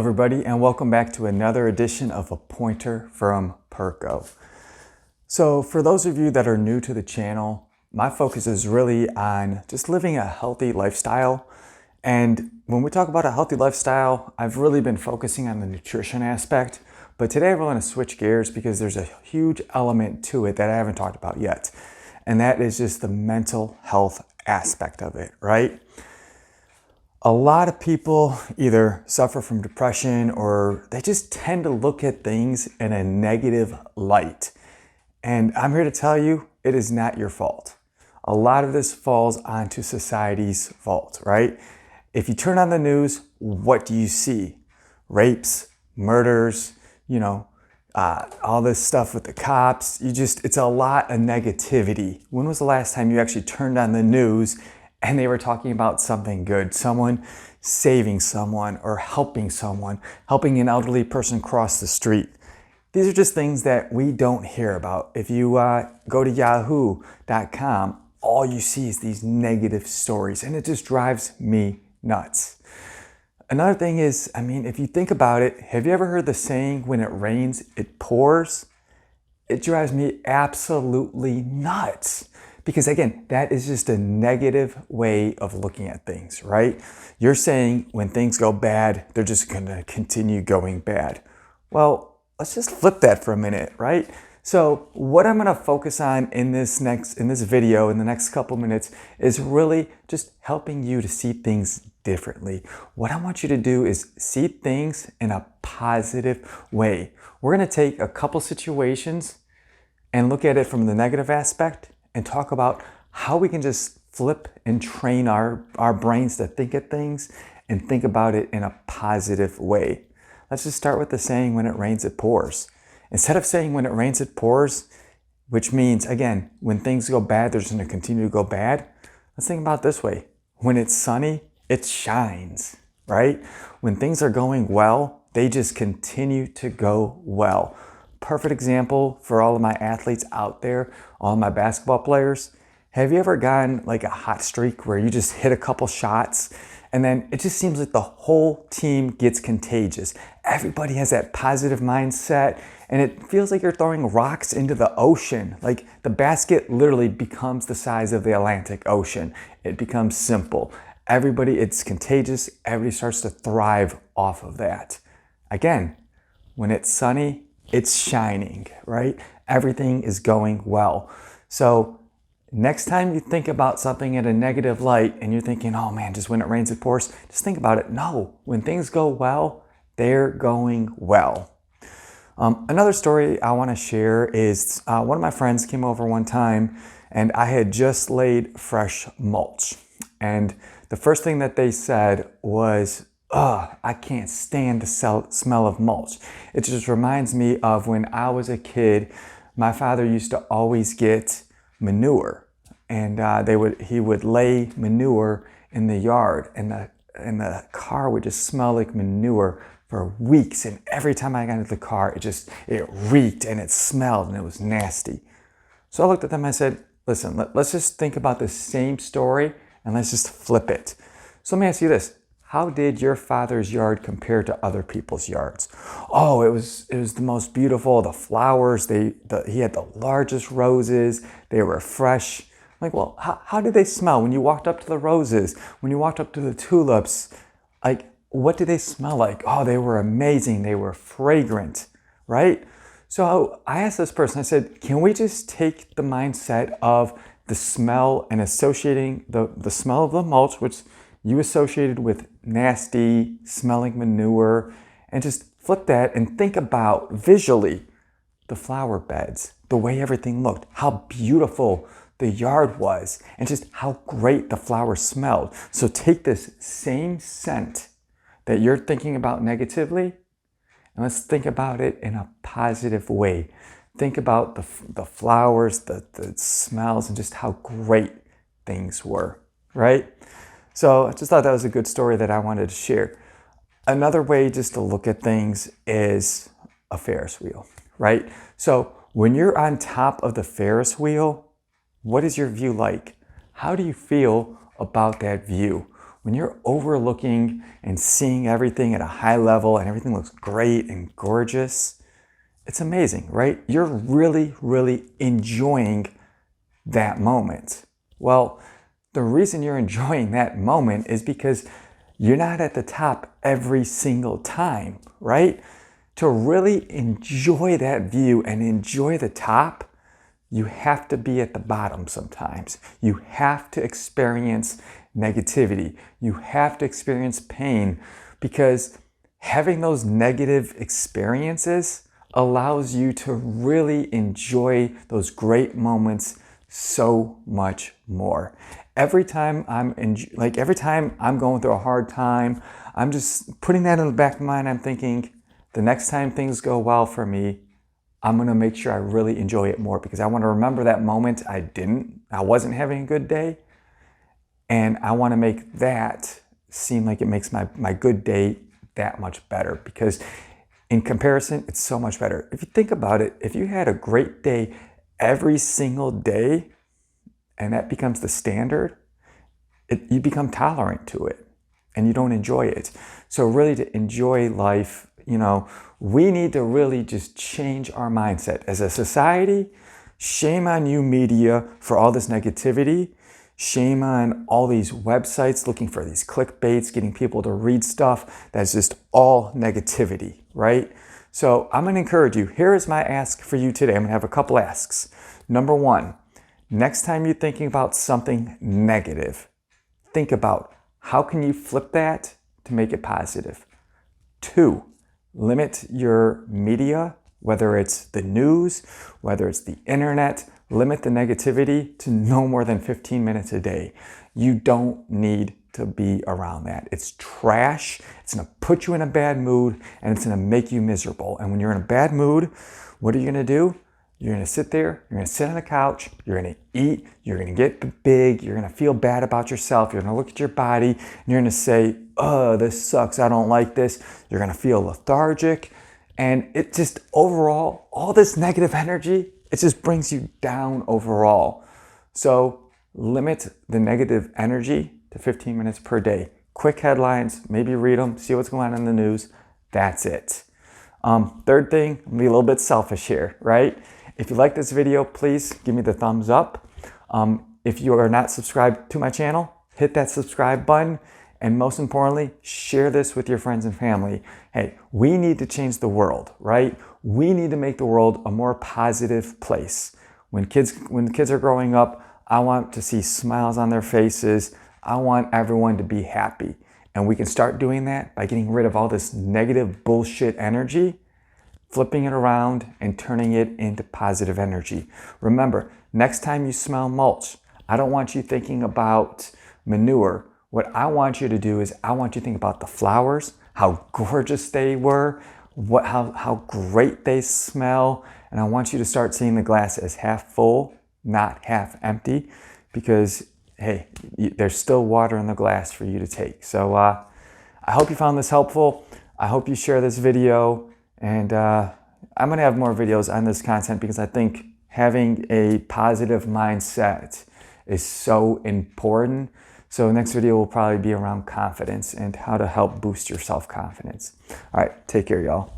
everybody, and welcome back to another edition of A Pointer from Perko. So for those of you that are new to the channel, my focus is really on just living a healthy lifestyle. And when we talk about a healthy lifestyle, I've really been focusing on the nutrition aspect. But today we're going to switch gears because there's a huge element to it that I haven't talked about yet. And that is just the mental health aspect of it, right? A lot of people either suffer from depression or they just tend to look at things in a negative light. And I'm here to tell you, it is not your fault. A lot of this falls onto society's fault, right? If you turn on the news, what do you see? Rapes, murders, all this stuff with the cops. It's a lot of negativity. When was the last time you actually turned on the news and they were talking about something good, someone saving someone or helping someone, helping an elderly person cross the street? These are just things that we don't hear about. If you go to yahoo.com, all you see is these negative stories, and it just drives me nuts. Another thing is, if you think about it, have you ever heard the saying, when it rains, it pours? It drives me absolutely nuts. Because again, that is just a negative way of looking at things, right? You're saying when things go bad, they're just gonna continue going bad. Well, let's just flip that for a minute, right? So what I'm gonna focus on in this video, in the next couple minutes, is really just helping you to see things differently. What I want you to do is see things in a positive way. We're gonna take a couple situations and look at it from the negative aspect and talk about how we can just flip and train our brains to think of things and think about it in a positive way. Let's just start with the saying, when it rains, it pours. Instead of saying when it rains, it pours, which means, again, when things go bad, they're just gonna continue to go bad. Let's think about it this way. When it's sunny, it shines, right? When things are going well, they just continue to go well. Perfect example for all of my athletes out there, all my basketball players. Have you ever gotten like a hot streak where you just hit a couple shots and then it just seems like the whole team gets contagious? Everybody has that positive mindset and it feels like you're throwing rocks into the ocean. Like the basket literally becomes the size of the Atlantic Ocean. It becomes simple. It's contagious. Everybody starts to thrive off of that. Again, when it's sunny, it's shining, right? Everything is going well. So next time you think about something in a negative light and you're thinking, oh man, just when it rains, it pours, just think about it. No, when things go well, they're going well. Another story I want to share is one of my friends came over one time and I had just laid fresh mulch. And the first thing that they said was, I can't stand the smell of mulch. It just reminds me of when I was a kid, my father used to always get manure, and he would lay manure in the yard, and the car would just smell like manure for weeks. And every time I got into the car, it reeked and it smelled and it was nasty. So I looked at them and I said, listen, let's just think about the same story and let's just flip it. So let me ask you this. How did your father's yard compare to other people's yards? Oh, it was the most beautiful. The flowers, he had the largest roses. They were fresh. I'm like, well, how did they smell when you walked up to the roses? When you walked up to the tulips? Like, what did they smell like? Oh, they were amazing. They were fragrant, right? So I asked this person, I said, can we just take the mindset of the smell and associating the smell of the mulch, which you associated with nasty smelling manure, and just flip that and think about visually the flower beds, the way everything looked, how beautiful the yard was, and just how great the flowers smelled. So take this same scent that you're thinking about negatively, and let's think about it in a positive way. Think about the flowers, the smells, and just how great things were, right? So I just thought that was a good story that I wanted to share. Another way just to look at things is a Ferris wheel, right? So when you're on top of the Ferris wheel, what is your view like? How do you feel about that view? when you're overlooking and seeing everything at a high level and everything looks great and gorgeous, it's amazing, right? You're really, really enjoying that moment. Well, the reason you're enjoying that moment is because you're not at the top every single time, right? To really enjoy that view and enjoy the top, you have to be at the bottom sometimes. You have to experience negativity. You have to experience pain, because having those negative experiences allows you to really enjoy those great moments so much more. Every time I'm going through a hard time, I'm just putting that in the back of my mind. I'm thinking, the next time things go well for me, I'm going to make sure I really enjoy it more, because I want to remember that moment I wasn't having a good day. And I want to make that seem like it makes my good day that much better, because in comparison, it's so much better. If you think about it, if you had a great day every single day and that becomes the standard, you become tolerant to it and you don't enjoy it. So really, to enjoy life, we need to really just change our mindset. As a society, shame on you, media, for all this negativity. Shame on all these websites looking for these clickbaits, getting people to read stuff that's just all negativity, right? So I'm going to encourage you. Here is my ask for you today. I'm going to have a couple asks. Number one, next time you're thinking about something negative, think about how can you flip that to make it positive. 2, limit your media, whether it's the news, whether it's the internet. Limit the negativity to no more than 15 minutes a day. You don't need to be around that. It's trash. It's going to put you in a bad mood, and it's going to make you miserable. And when you're in a bad mood, what are you going to do? You're going to sit there, you're going to sit on the couch, you're going to eat, you're going to get big, you're going to feel bad about yourself, you're going to look at your body, and you're going to say, oh, this sucks, I don't like this. You're going to feel lethargic, and it just overall, all this negative energy, it just brings you down overall. So limit the negative energy to 15 minutes per day. Quick headlines, maybe read them, see what's going on in the news. That's it. Third thing, I'm gonna be a little bit selfish here, right? If you like this video, please give me the thumbs up. If you are not subscribed to my channel, hit that subscribe button. And most importantly, share this with your friends and family. Hey, we need to change the world, right? We need to make the world a more positive place. When kids are growing up, I want to see smiles on their faces. I want everyone to be happy. And we can start doing that by getting rid of all this negative bullshit energy, flipping it around and turning it into positive energy. Remember, next time you smell mulch, I don't want you thinking about manure. What I want you to do is I want you to think about the flowers, how gorgeous they were, how great they smell, and I want you to start seeing the glass as half full, not half empty, because hey, there's still water in the glass for you to take. So I hope you found this helpful. I hope you share this video, and I'm going to have more videos on this content, because I think having a positive mindset is so important. So next video will probably be around confidence and how to help boost your self-confidence. All right, take care, y'all.